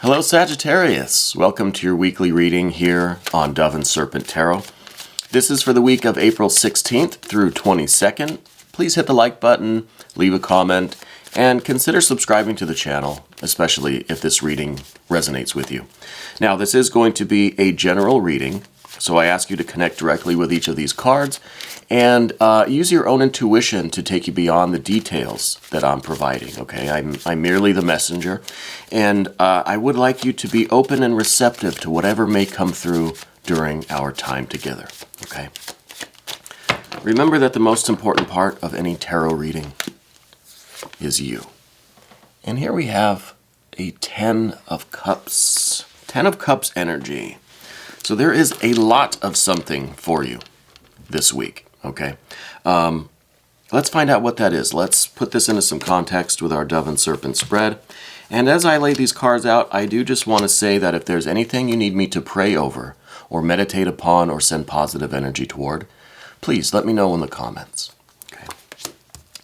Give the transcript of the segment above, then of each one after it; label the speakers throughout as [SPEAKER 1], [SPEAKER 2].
[SPEAKER 1] Hello Sagittarius, welcome to your weekly reading here on Dove and Serpent Tarot. This is for the week of April 16th through 22nd. Please hit the like button, leave a comment, and consider subscribing to the channel, especially if this reading resonates with you. Now, this is going to be a general reading, so I ask you to connect directly with each of these cards and use your own intuition to take you beyond the details that I'm providing, okay? I'm merely the messenger, and I would like you to be open and receptive to whatever may come through during our time together, okay? Remember that the most important part of any tarot reading is you. And here we have a 10 of Cups. 10 of Cups energy. So there is a lot of something for you this week, okay? Let's find out what that is. Let's put this into some context with our Dove and Serpent spread. And as I lay these cards out, I do just want to say that if there's anything you need me to pray over or meditate upon or send positive energy toward, please let me know in the comments. Okay.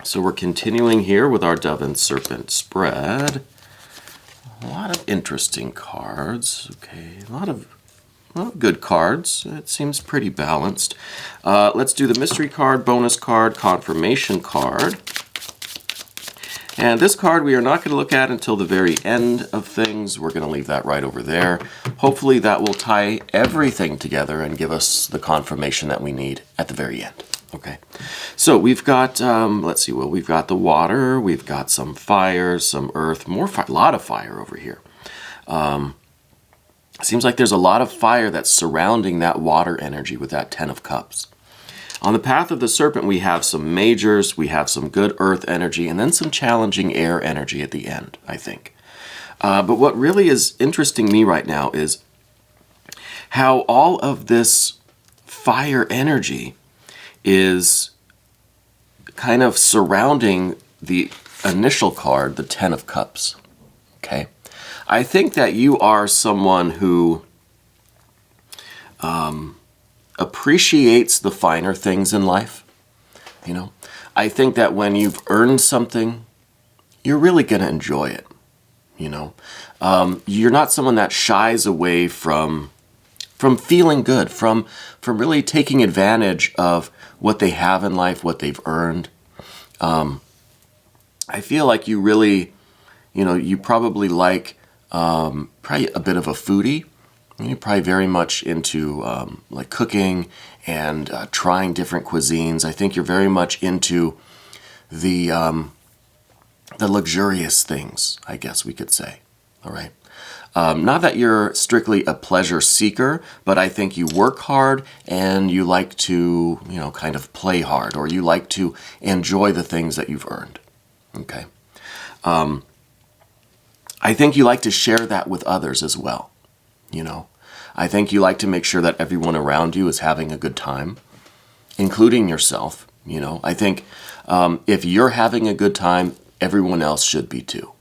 [SPEAKER 1] So we're continuing here with our Dove and Serpent spread. A lot of interesting cards. Okay, a lot of good cards. It seems pretty balanced. Let's do the mystery card, bonus card, confirmation card. And this card we are not going to look at until the very end of things. We're going to leave that right over there. Hopefully that will tie everything together and give us the confirmation that we need at the very end. Okay, so we've got, let's see, well, we've got the water, we've got some fire, some earth, more fire, a lot of fire over here. Seems like there's a lot of fire that's surrounding that water energy with that 10 of Cups. On the path of the Serpent, we have some majors, we have some good earth energy, and then some challenging air energy at the end, I think. But what really is interesting me right now is how all of this fire energy is kind of surrounding the initial card, the 10 of Cups, okay? I think that you are someone who appreciates the finer things in life, you know? I think that when you've earned something, you're really going to enjoy it, you know? You're not someone that shies away from feeling good, from really taking advantage of what they have in life, what they've earned. I feel like you really, you know, you probably like probably a bit of a foodie. You're probably very much into like cooking and trying different cuisines. I think you're very much into the luxurious things, I guess we could say. All right. Not that you're strictly a pleasure seeker, but I think you work hard and you like to, you know, kind of play hard, or you like to enjoy the things that you've earned. Okay. I think you like to share that with others as well. You know, I think you like to make sure that everyone around you is having a good time, including yourself. You know, I think if you're having a good time, everyone else should be too.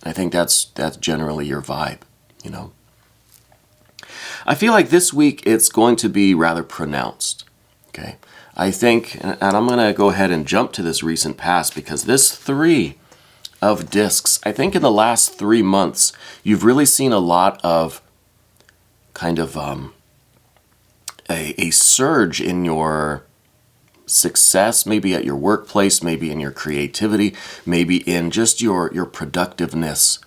[SPEAKER 1] I think that's generally your vibe, you know. I feel like this week it's going to be rather pronounced, okay? I think, and I'm going to go ahead and jump to this recent past, because this 3 of discs, I think in the last 3 months, you've really seen a lot of kind of a surge in your success, maybe at your workplace, maybe in your creativity, maybe in just your productiveness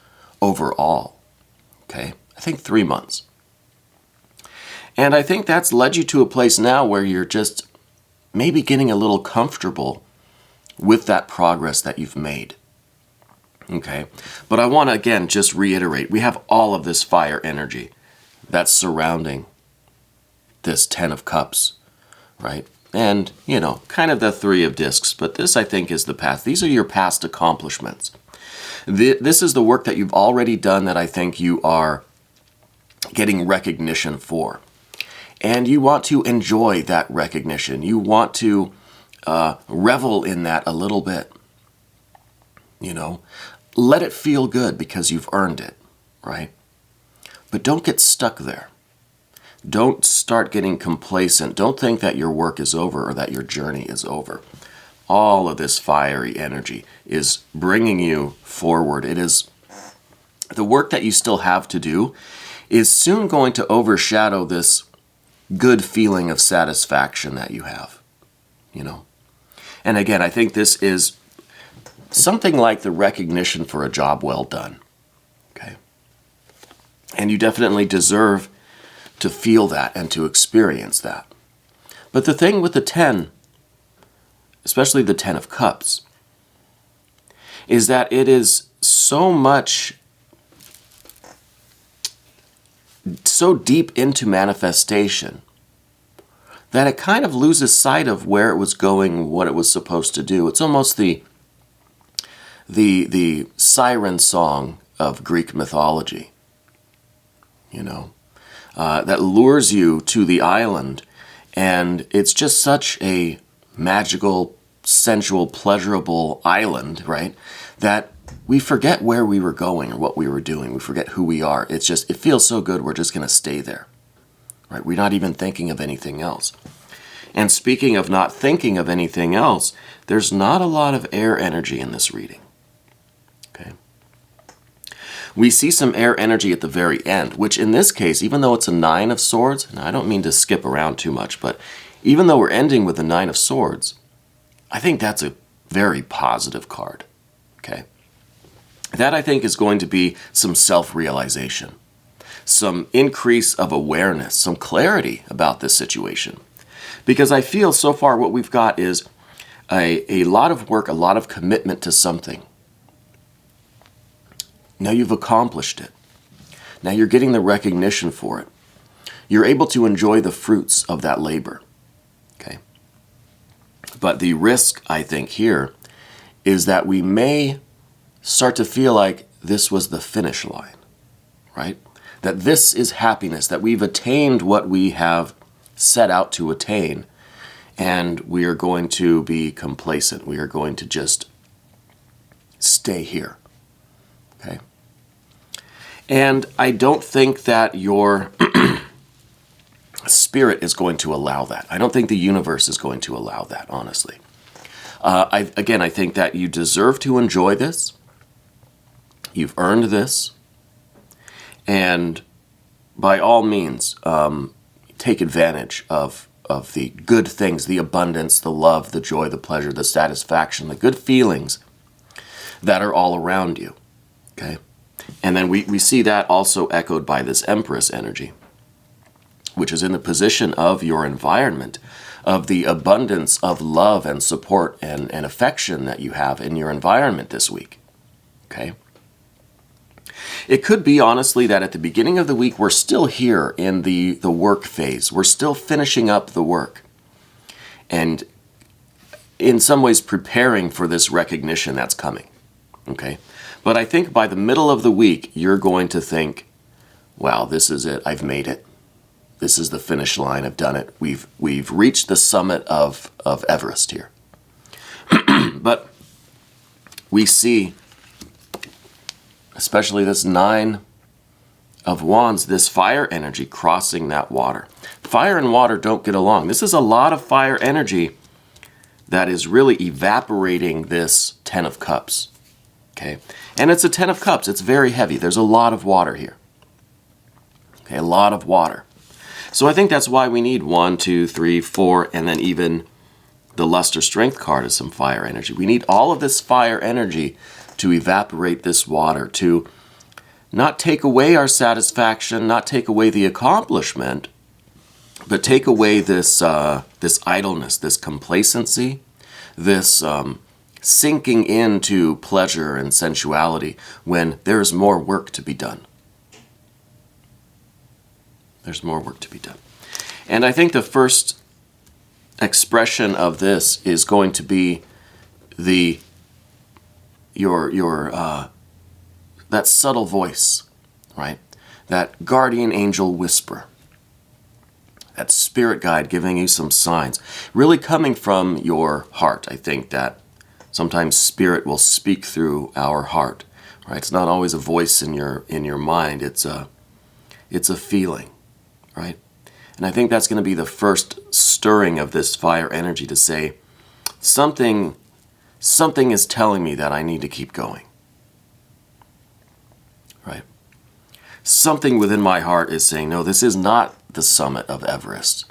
[SPEAKER 1] overall, okay? I think 3 months. And I think that's led you to a place now where you're just maybe getting a little comfortable with that progress that you've made. Okay, but I want to again just reiterate, we have all of this fire energy that's surrounding this 10 of Cups, right? And, you know, kind of the 3 of discs, but this I think is the path. These are your past accomplishments. This is the work that you've already done that I think you are getting recognition for. And you want to enjoy that recognition. You want to revel in that a little bit. You know, let it feel good because you've earned it, right? But don't get stuck there. Don't start getting complacent. Don't think that your work is over or that your journey is over. All of this fiery energy is bringing you forward. It is the work that you still have to do is soon going to overshadow this good feeling of satisfaction that you have, you know. And again, I think this is something like the recognition for a job well done, okay? And you definitely deserve to feel that and to experience that. But the thing with the 10, especially the 10 of Cups, is that it is so deep into manifestation that it kind of loses sight of where it was going, what it was supposed to do. It's almost the siren song of Greek mythology, you know, that lures you to the island, and it's just such a magical, sensual, pleasurable island, right, that we forget where we were going or what we were doing. We forget who we are. It's just, it feels so good, we're just going to stay there, right? We're not even thinking of anything else. And speaking of not thinking of anything else, there's not a lot of air energy in this reading, okay? We see some air energy at the very end, which in this case, even though it's a 9 of Swords, and I don't mean to skip around too much, but even though we're ending with the 9 of Swords, I think that's a very positive card, okay? That, I think, is going to be some self-realization, some increase of awareness, some clarity about this situation. Because I feel so far what we've got is a lot of work, a lot of commitment to something. Now you've accomplished it. Now you're getting the recognition for it. You're able to enjoy the fruits of that labor, okay? But the risk, I think, here is that we may start to feel like this was the finish line, right? That this is happiness, that we've attained what we have set out to attain, and we are going to be complacent. We are going to just stay here, okay? And I don't think that your spirit is going to allow that. I don't think the universe is going to allow that, honestly. I think that you deserve to enjoy this. You've earned this. And by all means, take advantage of the good things, the abundance, the love, the joy, the pleasure, the satisfaction, the good feelings that are all around you, okay? And then we see that also echoed by this Empress energy, which is in the position of your environment, of the abundance of love and support and affection that you have in your environment this week, okay? It could be, honestly, that at the beginning of the week, we're still here in the work phase. We're still finishing up the work. And in some ways preparing for this recognition that's coming, okay? But I think by the middle of the week, you're going to think, wow, this is it. I've made it. This is the finish line. I've done it. We've reached the summit of Everest here. But we see, especially this 9 of Wands, this fire energy crossing that water. Fire and water don't get along. This is a lot of fire energy that is really evaporating this 10 of Cups, okay? And it's a 10 of Cups. It's very heavy. There's a lot of water here, okay? A lot of water. So I think that's why we need 1, 2, 3, 4, and then even the Luster Strength card is some fire energy. We need all of this fire energy to evaporate this water, to not take away our satisfaction, not take away the accomplishment, but take away this this idleness, this complacency, this sinking into pleasure and sensuality when there's more work to be done. There's more work to be done. And I think the first expression of this is going to be that subtle voice, right? That guardian angel whisper, that spirit guide giving you some signs, really coming from your heart. I think that sometimes spirit will speak through our heart, right? It's not always a voice in your mind. It's a feeling, right? And I think that's going to be the first stirring of this fire energy to say, something is telling me that I need to keep going. right? Something within my heart is saying, no, this is not the summit of Everest.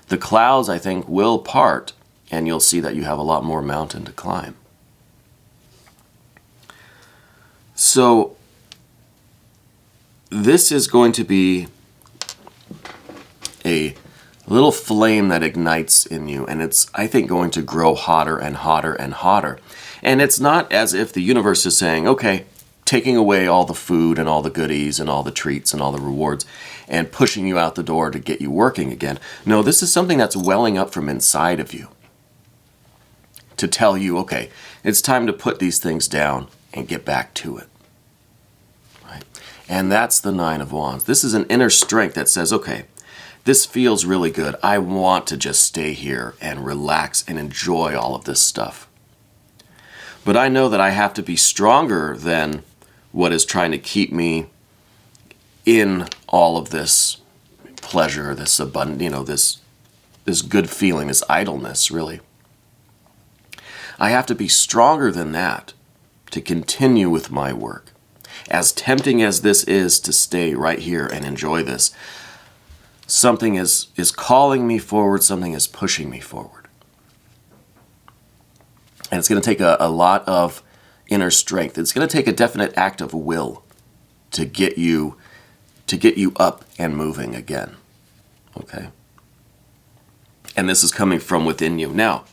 [SPEAKER 1] The clouds, I think, will part, and you'll see that you have a lot more mountain to climb. So this is going to be a little flame that ignites in you, and it's, I think, going to grow hotter and hotter and hotter. And it's not as if the universe is saying, okay, taking away all the food and all the goodies and all the treats and all the rewards and pushing you out the door to get you working again. No, this is something that's welling up from inside of you to tell you, okay, it's time to put these things down and get back to it. Right? And that's the Nine of Wands. This is an inner strength that says, okay, this feels really good. I want to just stay here and relax and enjoy all of this stuff. But I know that I have to be stronger than what is trying to keep me in all of this pleasure, this abundance, this good feeling, this idleness, really. I have to be stronger than that to continue with my work. As tempting as this is to stay right here and enjoy this, something is calling me forward, something is pushing me forward. And it's going to take a lot of inner strength. It's going to take a definite act of will to get you up and moving again. Okay? And this is coming from within you. Now,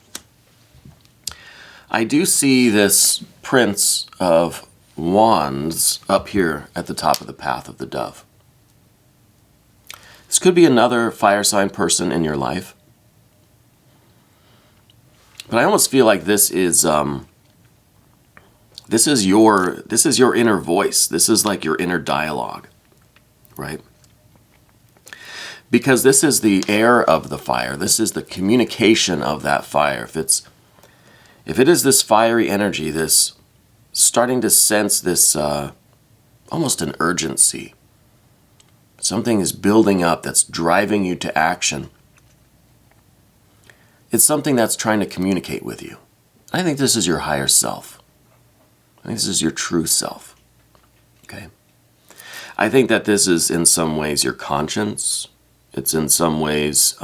[SPEAKER 1] I do see this Prince of Wands up here at the top of the path of the dove. This could be another fire sign person in your life. But I almost feel like this is your inner voice. This is like your inner dialogue, right? Because this is the air of the fire. This is the communication of that fire. If it is this fiery energy, this starting to sense this almost an urgency. Something is building up that's driving you to action. It's something that's trying to communicate with you. I think this is your higher self. I think this is your true self. Okay? I think that this is in some ways your conscience. It's in some ways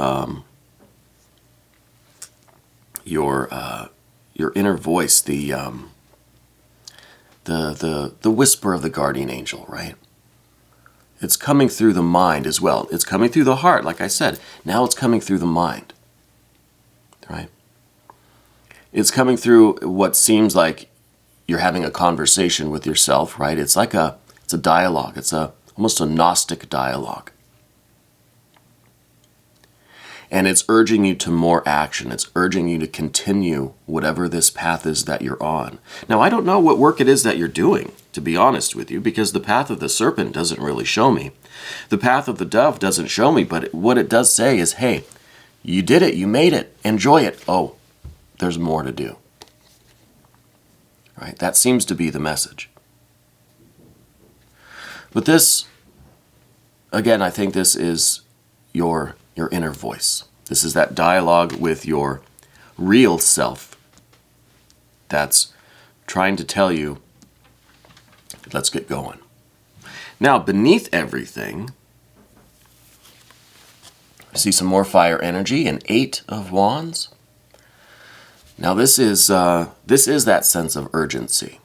[SPEAKER 1] your inner voice, the whisper of the guardian angel, right? It's coming through the mind as well. It's coming through the heart, like I said. Now it's coming through the mind. Right? It's coming through what seems like you're having a conversation with yourself, right? It's a dialogue. It's almost a Gnostic dialogue. And it's urging you to more action. It's urging you to continue whatever this path is that you're on. Now, I don't know what work it is that you're doing, to be honest with you, because the path of the serpent doesn't really show me. The path of the dove doesn't show me, but what it does say is, hey, you did it. You made it. Enjoy it. Oh, there's more to do. Right? That seems to be the message. But this, again, I think this is your inner voice. This is that dialogue with your real self that's trying to tell you, let's get going. Now, beneath everything, I see some more fire energy, an Eight of Wands. Now this is that sense of urgency.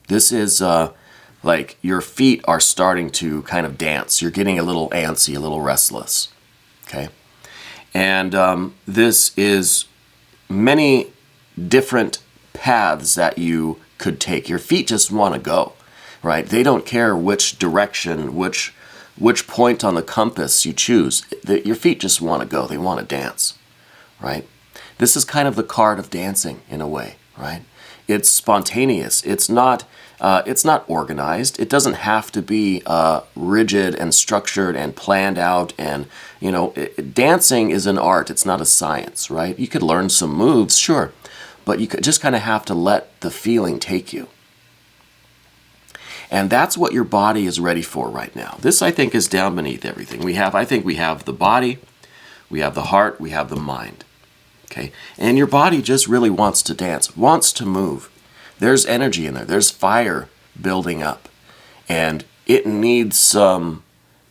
[SPEAKER 1] This is like your feet are starting to kind of dance. You're getting a little antsy, a little restless. Okay? And this is many different paths that you could take. Your feet just want to go, right? They don't care which direction, which point on the compass you choose. Your feet just want to go. They want to dance, right? This is kind of the card of dancing in a way, right? It's spontaneous. It's not organized. It doesn't have to be rigid and structured and planned out. And, dancing is an art. It's not a science, right? You could learn some moves, sure, but you could just kind of have to let the feeling take you. And that's what your body is ready for right now. This, I think, is down beneath everything. I think we have the body, we have the heart, we have the mind. Okay? And your body just really wants to dance, wants to move. There's energy in there. There's fire building up. And it needs some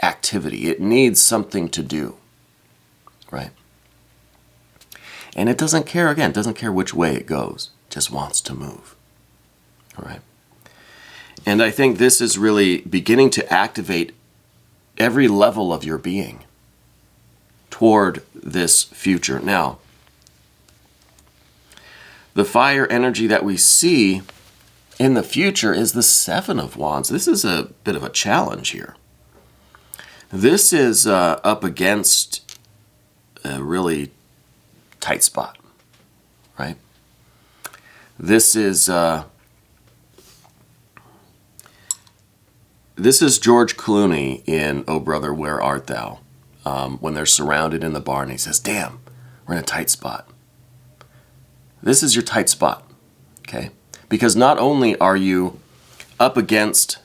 [SPEAKER 1] activity. It needs something to do, right? And it doesn't care, again, it doesn't care which way it goes. It just wants to move, all right? And I think this is really beginning to activate every level of your being toward this future. Now, the fire energy that we see in the future is the Seven of Wands. This is a bit of a challenge here. This is up against a really tight spot, right? This is George Clooney in Oh Brother, Where Art Thou? When they're surrounded in the barn, he says, damn, we're in a tight spot. This is your tight spot, okay? Because not only are you up against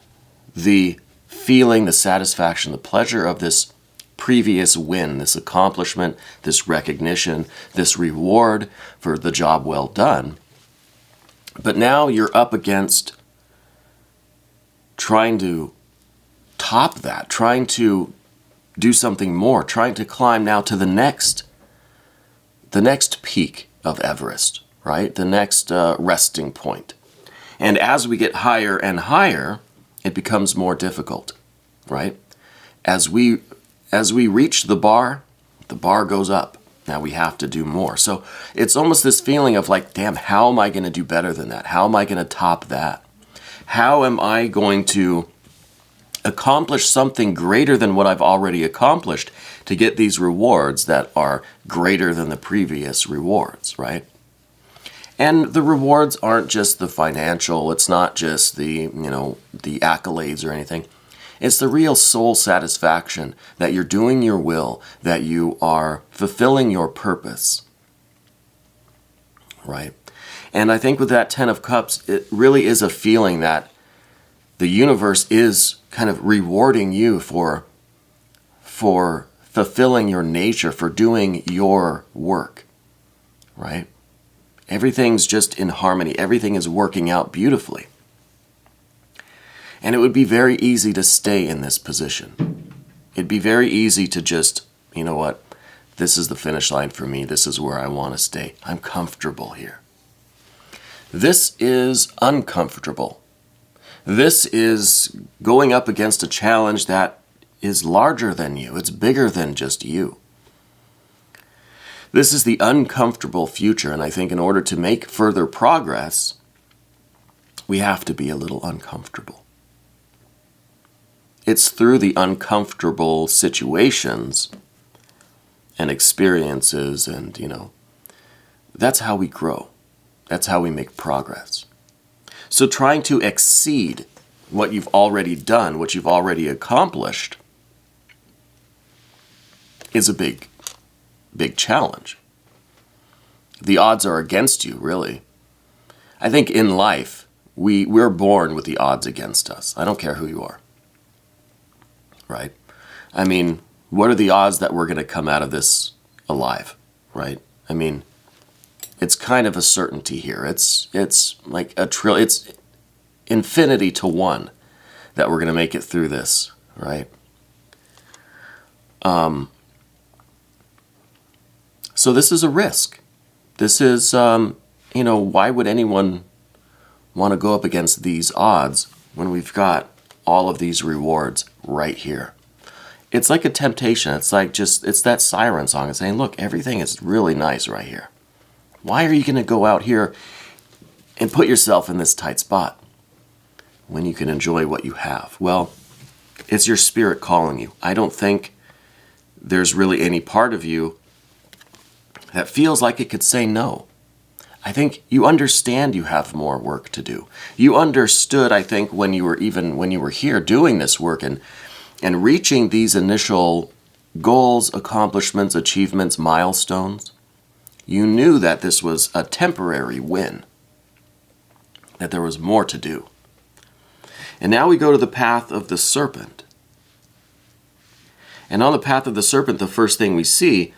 [SPEAKER 1] the feeling, the satisfaction, the pleasure of this previous win, this accomplishment, this recognition, this reward for the job well done, but now you're up against trying to top that, trying to do something more, trying to climb now to the next peak of Everest, right? The next resting point. And as we get higher and higher, it becomes more difficult, right? As we reach the bar goes up. Now we have to do more. So it's almost this feeling of like, damn, how am I going to do better than that? How am I going to top that? How am I going to accomplish something greater than what I've already accomplished to get these rewards that are greater than the previous rewards, right? And the rewards aren't just the financial, it's not just the accolades or anything. It's the real soul satisfaction that you're doing your will, that you are fulfilling your purpose, right? And I think with that Ten of Cups, it really is a feeling that the universe is kind of rewarding you for fulfilling your nature, for doing your work, right? Everything's just in harmony. Everything is working out beautifully. And it would be very easy to stay in this position. It'd be very easy to just, you know what, this is the finish line for me. This is where I want to stay. I'm comfortable here. This is uncomfortable. This is going up against a challenge that is larger than you. It's bigger than just you. This is the uncomfortable future, and I think in order to make further progress, we have to be a little uncomfortable. It's through the uncomfortable situations and experiences and, that's how we grow. That's how we make progress. So trying to exceed what you've already done, what you've already accomplished, is a big challenge. The odds are against you, really. I think in life, we're born with the odds against us. I don't care who you are, right? I mean, what are the odds that we're going to come out of this alive, right? I mean, it's kind of a certainty here. It's like it's infinity to one that we're going to make it through this, right? So this is a risk. This is, why would anyone want to go up against these odds when we've got all of these rewards right here? It's like a temptation. It's like it's that siren song. It's saying, look, everything is really nice right here. Why are you going to go out here and put yourself in this tight spot when you can enjoy what you have? Well, it's your spirit calling you. I don't think there's really any part of you that feels like it could say no. I think you understand you have more work to do. You understood, I think, when you were here doing this work and reaching these initial goals, accomplishments, achievements, milestones, you knew that this was a temporary win, that there was more to do. And now we go to the path of the serpent. And on the path of the serpent, the first thing we see,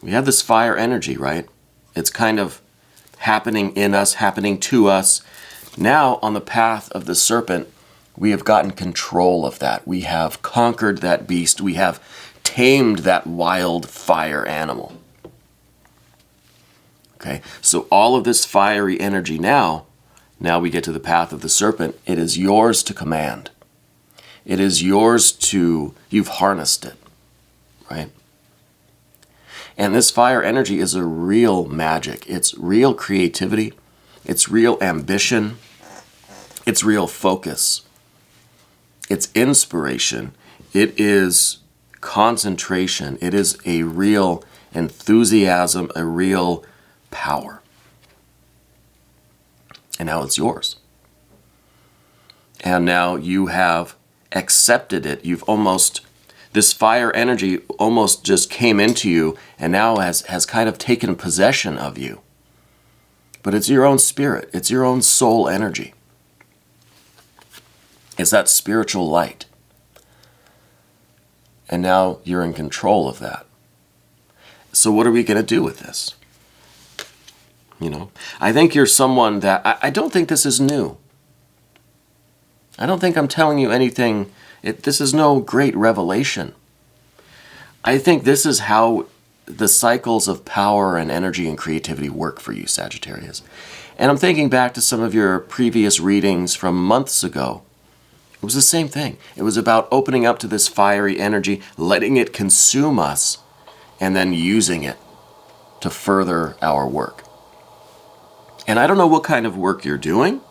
[SPEAKER 1] we have this fire energy, right? It's kind of happening in us, happening to us. Now, on the path of the serpent, We have gotten control of that. We have conquered that beast. We have tamed that wild fire animal. Okay, so all of this fiery energy now we get to the path of the serpent. It is yours to command. It is yours to, you've harnessed it, right? And this fire energy is a real magic. It's real creativity. It's real ambition. It's real focus. It's inspiration. It is concentration. It is a real enthusiasm, a real power. And now it's yours. And now you have accepted it. You've almost, this fire energy almost just came into you and now has kind of taken possession of you. But it's your own spirit. It's your own soul energy. It's that spiritual light. And now you're in control of that. So what are we going to do with this? You know, I think you're someone that, I don't think this is new. I don't think I'm telling you anything, this is no great revelation. I think this is how the cycles of power and energy and creativity work for you, Sagittarius. And I'm thinking back to some of your previous readings from months ago. It was the same thing. It was about opening up to this fiery energy, letting it consume us, and then using it to further our work. And I don't know what kind of work you're doing.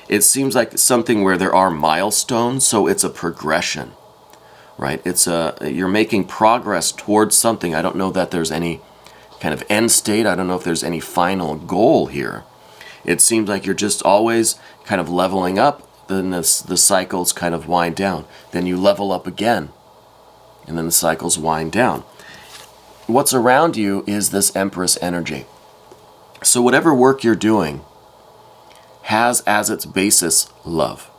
[SPEAKER 1] It seems like something where there are milestones, so it's a progression, right? You're making progress towards something. I don't know that there's any kind of end state. I don't know if there's any final goal here. It seems like you're just always kind of leveling up. Then the cycles kind of wind down. Then you level up again. And then the cycles wind down. What's around you is this Empress energy. So whatever work you're doing has as its basis love.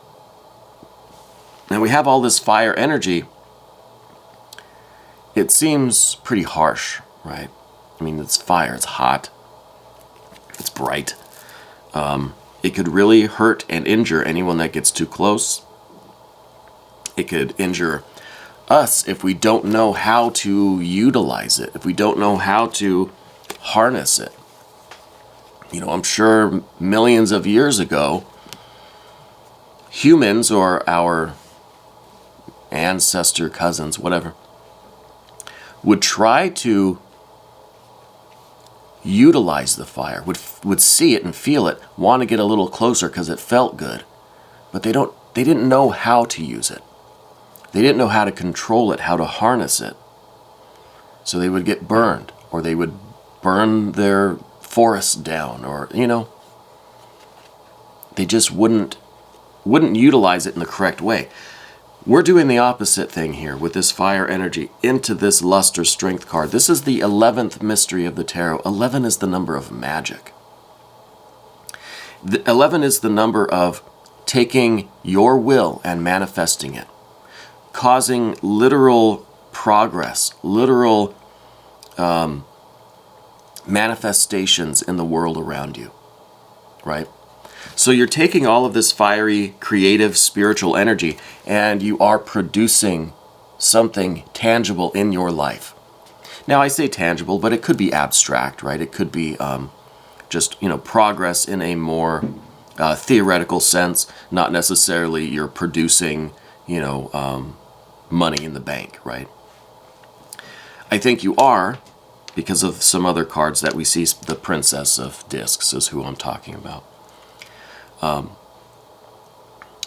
[SPEAKER 1] Now we have all this fire energy. It seems pretty harsh, right? I mean, it's fire, it's hot, it's bright. It could really hurt and injure anyone that gets too close. It could injure us if we don't know how to utilize it, if we don't know how to harness it. You know, I'm sure millions of years ago, humans or our ancestor cousins, whatever, would try to utilize the fire, would see it and feel it, want to get a little closer because it felt good. But they didn't know how to use it. They didn't know how to control it, how to harness it. So they would get burned, or they would burn their forests down, or, you know, they just wouldn't utilize it in the correct way. We're doing the opposite thing here with this fire energy into this luster strength card. This is the 11th mystery of the tarot. 11 is the number of magic. 11 is the number of taking your will and manifesting it, causing literal progress, literal manifestations in the world around you, right? So you're taking all of this fiery, creative, spiritual energy, and you are producing something tangible in your life. Now, I say tangible, but it could be abstract, right? It could be just, you know, progress in a more theoretical sense, not necessarily you're producing, you know, money in the bank, right? I think you are, because of some other cards that we see. The Princess of Discs is who I'm talking about.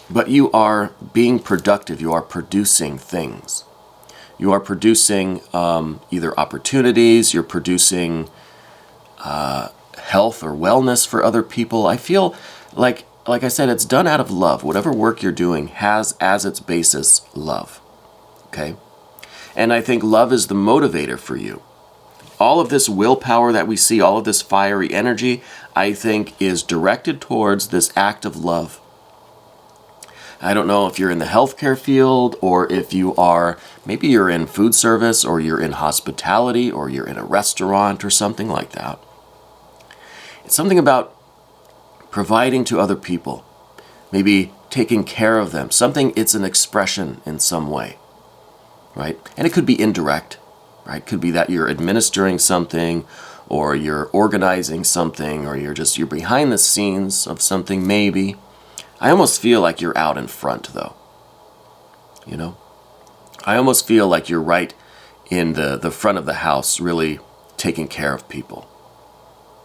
[SPEAKER 1] But you are being productive. You are producing things. You are producing either opportunities. You're producing health or wellness for other people. I feel like I said, it's done out of love. Whatever work you're doing has as its basis love. Okay? And I think love is the motivator for you. All of this willpower that we see, all of this fiery energy, I think is directed towards this act of love. I don't know if you're in the healthcare field, or if you are, maybe you're in food service, or you're in hospitality, or you're in a restaurant or something like that. It's something about providing to other people. Maybe taking care of them. Something, it's an expression in some way, right? And it could be indirect, right? It could be that you're administering something, or you're organizing something, or you're behind the scenes of something, maybe. I almost feel like you're out in front, though. You know? I almost feel like you're right in the front of the house, really taking care of people.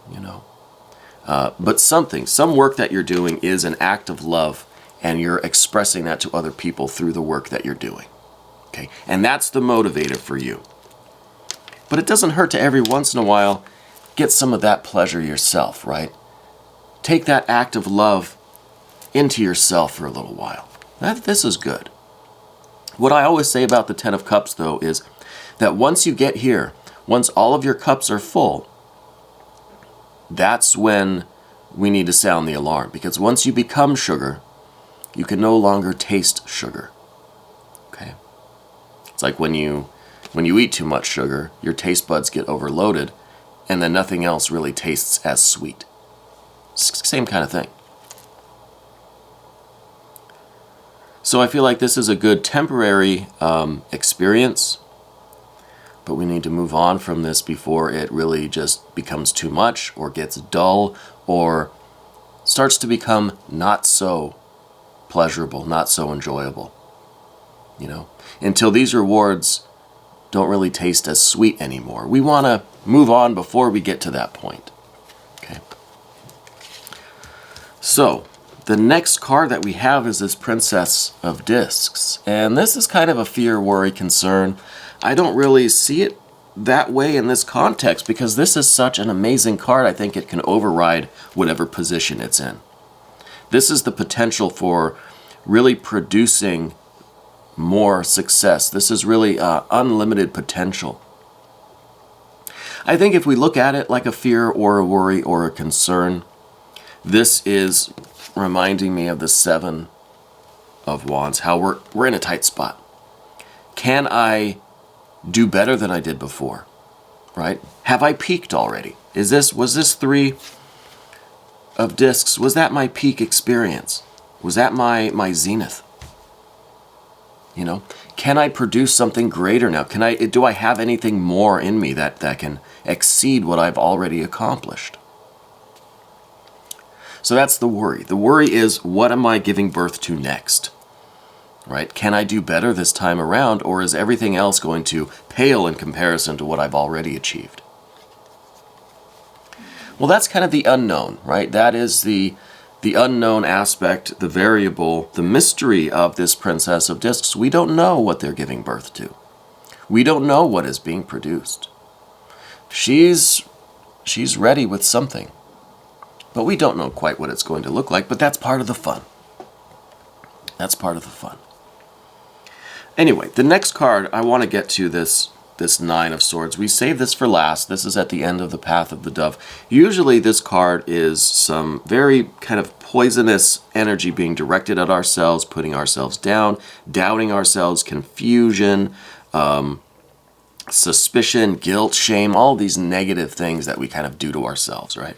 [SPEAKER 1] You know? But some work that you're doing is an act of love, and you're expressing that to other people through the work that you're doing. Okay? And that's the motivator for you. But it doesn't hurt to every once in a while get some of that pleasure yourself, right? Take that act of love into yourself for a little while. This is good. What I always say about the Ten of Cups, though, is that once you get here, once all of your cups are full, that's when we need to sound the alarm. Because once you become sugar, you can no longer taste sugar. Okay? It's like when you eat too much sugar, your taste buds get overloaded, and then nothing else really tastes as sweet. Same kind of thing. So I feel like this is a good temporary experience, but we need to move on from this before it really just becomes too much, or gets dull, or starts to become not so pleasurable, not so enjoyable. You know, until these rewards don't really taste as sweet anymore. We want to move on before we get to that point. Okay. So, the next card that we have is this Princess of Discs. And this is kind of a fear, worry, concern. I don't really see it that way in this context, because this is such an amazing card. I think it can override whatever position it's in. This is the potential for really producing more success. This is really unlimited potential. I think if we look at it like a fear or a worry or a concern, this is reminding me of the Seven of Wands, how we're in a tight spot. Can I do better than I did before? Right? Have I peaked already? Was this Three of Discs, was that my peak experience? Was that my zenith? You know, can I produce something greater now? Do I have anything more in me that can exceed what I've already accomplished? So that's the worry. The worry is, what am I giving birth to next? Right? Can I do better this time around, or is everything else going to pale in comparison to what I've already achieved? Well, that's kind of the unknown, right? That is the unknown aspect, the variable, the mystery of this Princess of Discs. We don't know what they're giving birth to. We don't know what is being produced. She's ready with something, but we don't know quite what it's going to look like, but that's part of the fun. That's part of the fun. Anyway, the next card, I want to get to this Nine of Swords. We save this for last. This is at the end of the Path of the Dove. Usually this card is some very kind of poisonous energy being directed at ourselves, putting ourselves down, doubting ourselves, confusion, suspicion, guilt, shame, all these negative things that we kind of do to ourselves, right?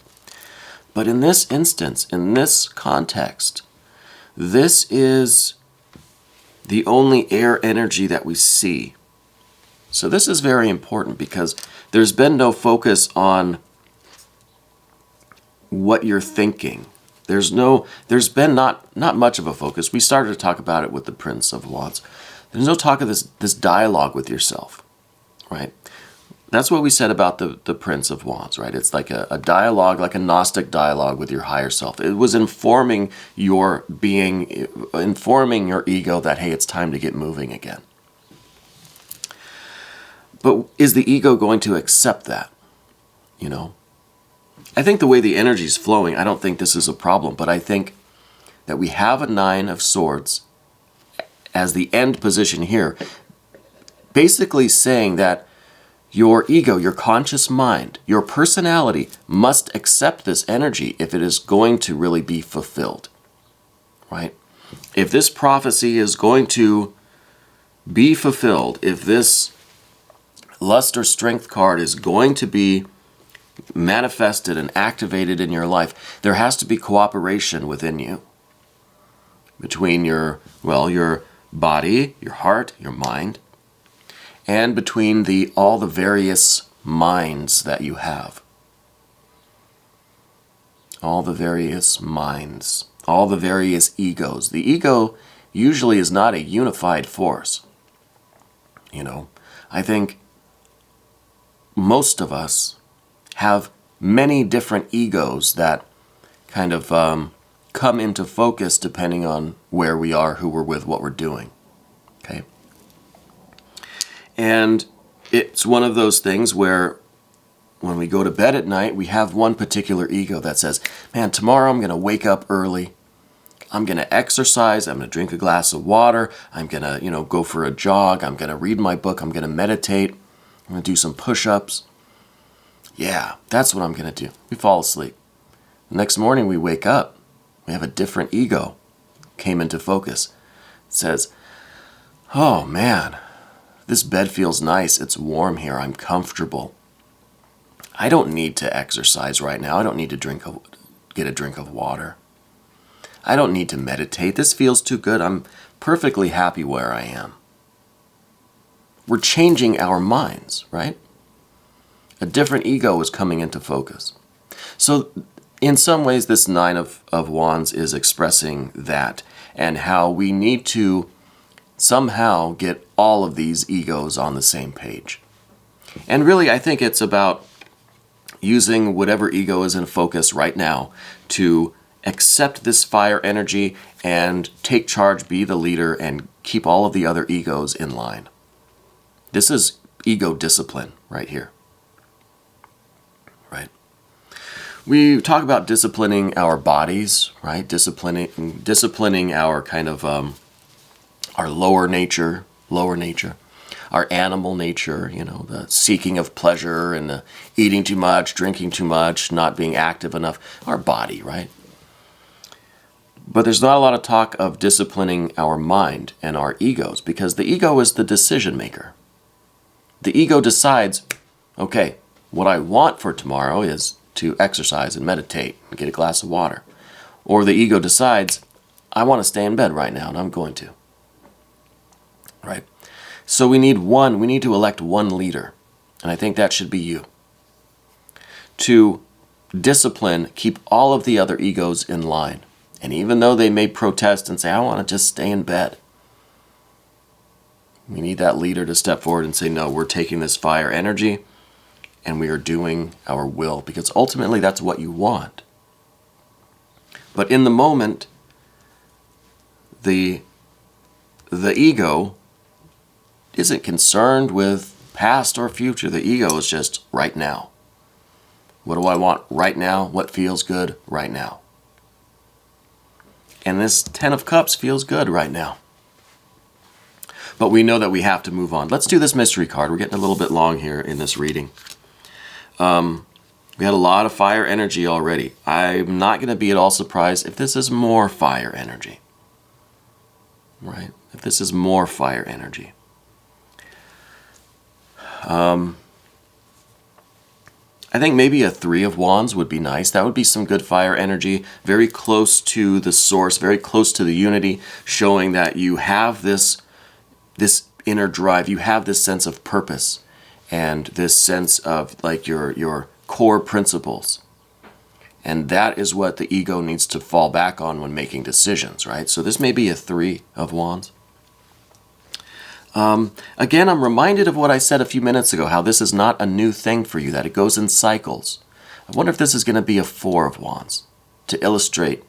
[SPEAKER 1] But in this instance, in this context, this is the only air energy that we see. So this is very important, because there's been no focus on what you're thinking. There's been not much of a focus. We started to talk about it with the Prince of Wands. There's no talk of this dialogue with yourself, right? That's what we said about the Prince of Wands, right? It's like a dialogue, like a Gnostic dialogue with your higher self. It was informing your being, informing your ego that, hey, it's time to get moving again. But is the ego going to accept that? You know? I think the way the energy is flowing, I don't think this is a problem, but I think that we have a Nine of Swords as the end position here, basically saying that your ego, your conscious mind, your personality must accept this energy if it is going to really be fulfilled, right? If this prophecy is going to be fulfilled, if this Lust or Strength card is going to be manifested and activated in your life, there has to be cooperation within you. between your body, your heart, your mind, and between all the various minds that you have. All the various minds, all the various egos. The ego usually is not a unified force. I think most of us have many different egos that kind of come into focus depending on where we are, who we're with, what we're doing. Okay? And it's one of those things where when we go to bed at night, we have one particular ego that says, man, tomorrow I'm going to wake up early. I'm going to exercise. I'm going to drink a glass of water. I'm going to, go for a jog. I'm going to read my book. I'm going to meditate. I'm going to do some push-ups. Yeah, that's what I'm going to do. We fall asleep. The next morning we wake up. We have a different ego came into focus. It says, oh man, this bed feels nice. It's warm here. I'm comfortable. I don't need to exercise right now. I don't need to get a drink of water. I don't need to meditate. This feels too good. I'm perfectly happy where I am. We're changing our minds, right? A different ego is coming into focus. So in some ways, this Nine of Wands is expressing that and how we need to somehow get all of these egos on the same page. And really, I think it's about using whatever ego is in focus right now to accept this fire energy and take charge, be the leader, and keep all of the other egos in line. This is ego discipline right here. Right? We talk about disciplining our bodies, right? Disciplining our kind of our lower nature, our animal nature, the seeking of pleasure and the eating too much, drinking too much, not being active enough, our body, right? But there's not a lot of talk of disciplining our mind and our egos because the ego is the decision maker. The ego decides, okay, what I want for tomorrow is to exercise and meditate and get a glass of water. Or the ego decides, I want to stay in bed right now and I'm going to. Right? So we need to elect one leader. And I think that should be you. To discipline, keep all of the other egos in line. And even though they may protest and say, I want to just stay in bed, we need that leader to step forward and say, no, we're taking this fire energy and we are doing our will, because ultimately that's what you want. But in the moment, the ego isn't concerned with past or future. The ego is just right now. What do I want right now? What feels good right now? And this Ten of Cups feels good right now. But we know that we have to move on. Let's do this mystery card. We're getting a little bit long here in this reading. We had a lot of fire energy already. I'm not going to be at all surprised if this is more fire energy. Right? If this is more fire energy. I think maybe a Three of Wands would be nice. That would be some good fire energy, very close to the source, very close to the unity, showing that you have this inner drive, you have this sense of purpose, and this sense of like your core principles. And that is what the ego needs to fall back on when making decisions, right? So this may be a Three of Wands. Again, I'm reminded of what I said a few minutes ago, how this is not a new thing for you, that it goes in cycles. I wonder if this is going to be a Four of Wands to illustrate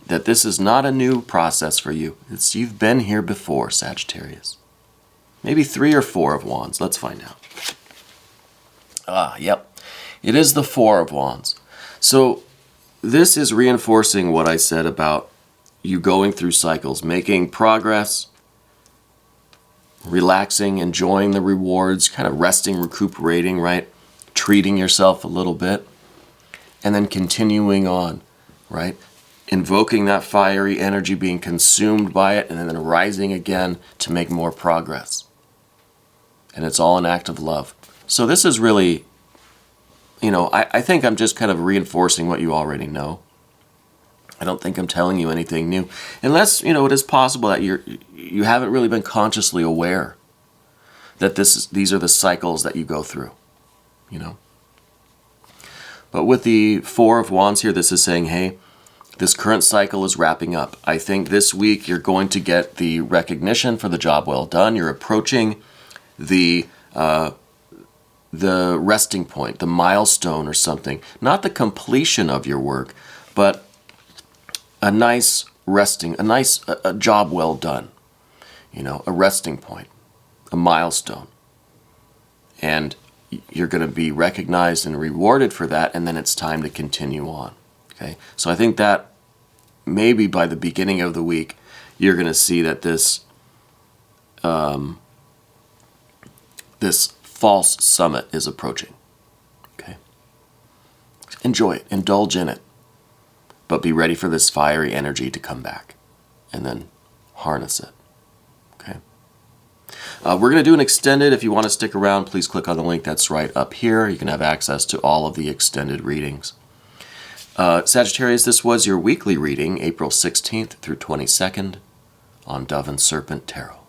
[SPEAKER 1] that this is not a new process for you. You've been here before, Sagittarius. Maybe 3 or 4 of Wands. Let's find out. Yep. It is the 4 of Wands. So this is reinforcing what I said about you going through cycles, making progress, relaxing, enjoying the rewards, kind of resting, recuperating, right? Treating yourself a little bit, and then continuing on, right? Invoking that fiery energy, being consumed by it, and then rising again to make more progress. And it's all an act of love. So this is really, I think I'm just kind of reinforcing what you already know. I don't think I'm telling you anything new. Unless, it is possible that you haven't really been consciously aware that these are the cycles that you go through, But with the Four of Wands here, this is saying, hey, this current cycle is wrapping up. I think this week you're going to get the recognition for the job well done. You're approaching the resting point, the milestone or something. Not the completion of your work, but a nice resting, a job well done. A resting point, a milestone. And you're going to be recognized and rewarded for that, and then it's time to continue on. Okay, so I think that maybe by the beginning of the week, you're going to see that this false summit is approaching. Okay, enjoy it, indulge in it, but be ready for this fiery energy to come back, and then harness it. Okay. We're going to do an extended. If you want to stick around, please click on the link that's right up here. You can have access to all of the extended readings. Sagittarius, this was your weekly reading, April 16th through 22nd on Dove and Serpent Tarot.